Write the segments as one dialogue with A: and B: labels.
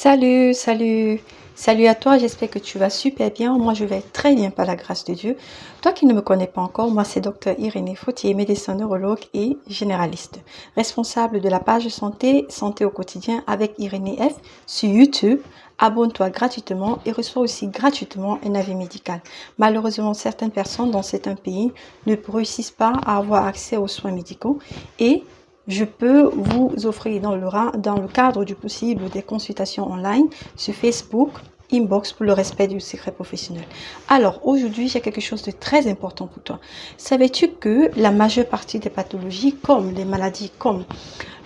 A: Salut, salut, salut à toi, j'espère que tu vas super bien. Moi, je vais très bien par la grâce de Dieu. Toi qui ne me connais pas encore, moi, c'est Docteur Irénée Fautier, médecin neurologue et généraliste, responsable de la page santé, santé au quotidien avec Irénée F sur YouTube. Abonne-toi gratuitement et reçois aussi gratuitement un avis médical. Malheureusement, certaines personnes dans certains pays ne réussissent pas à avoir accès aux soins médicaux et je peux vous offrir dans le cadre du possible des consultations online sur Facebook, inbox pour le respect du secret professionnel. Alors aujourd'hui, j'ai quelque chose de très important pour toi. Savais-tu que la majeure partie des pathologies, comme les maladies comme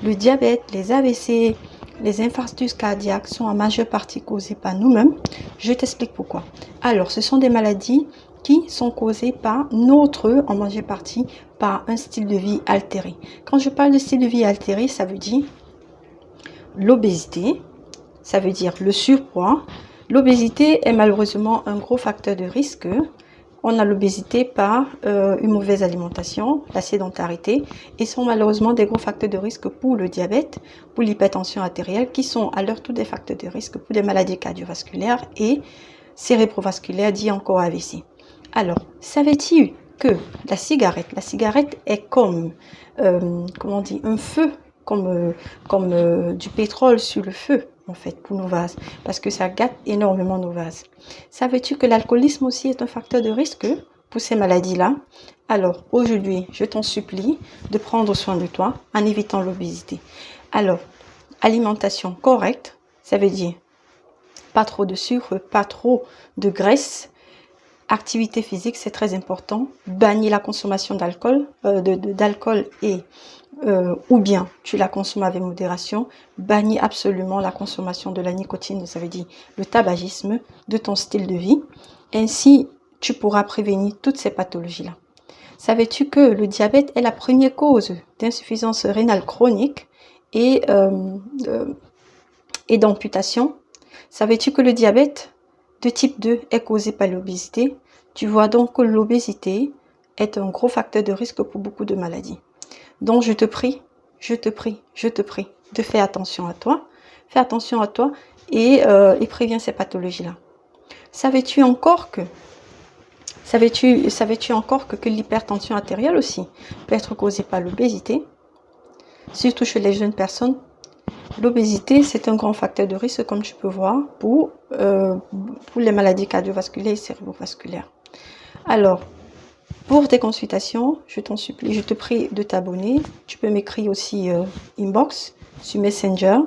A: le diabète, les AVC, les infarctus cardiaques sont en majeure partie causées par nous-mêmes? Je t'explique pourquoi. Alors, ce sont des maladies qui sont causées par en majeure partie, par un style de vie altéré. Quand je parle de style de vie altéré, ça veut dire l'obésité, ça veut dire le surpoids. L'obésité est malheureusement un gros facteur de risque. On a l'obésité par une mauvaise alimentation, la sédentarité, et sont malheureusement des gros facteurs de risque pour le diabète, pour l'hypertension artérielle, qui sont à leur tour des facteurs de risque pour des maladies cardiovasculaires et cérébrovasculaires, dit encore AVC. Alors, savais-tu que la cigarette est comme, comment on dit, un feu, comme du pétrole sur le feu, en fait, pour nos vases, parce que ça gâte énormément nos vases. Savais-tu que l'alcoolisme aussi est un facteur de risque pour ces maladies-là? Alors, aujourd'hui, je t'en supplie de prendre soin de toi en évitant l'obésité. Alors, alimentation correcte, ça veut dire pas trop de sucre, pas trop de graisse. Activité physique, c'est très important. Bannir la consommation d'alcool, d'alcool et ou bien tu la consommes avec modération. Bannir absolument la consommation de la nicotine, ça veut dire le tabagisme, de ton style de vie. Ainsi, tu pourras prévenir toutes ces pathologies-là. Savais-tu que le diabète est la première cause d'insuffisance rénale chronique et, et d'amputation? Savais-tu que le diabète de type 2 est causé par l'obésité? Tu vois donc que l'obésité est un gros facteur de risque pour beaucoup de maladies. Donc je te prie de faire attention à toi. Fais attention à toi et préviens ces pathologies-là. Savais-tu encore que l'hypertension artérielle aussi peut être causée par l'obésité, surtout chez les jeunes personnes? L'obésité, c'est un grand facteur de risque, comme tu peux voir, pour les maladies cardiovasculaires et cérébrovasculaires. Alors, pour tes consultations, je t'en supplie, je te prie de t'abonner. Tu peux m'écrire aussi inbox sur Messenger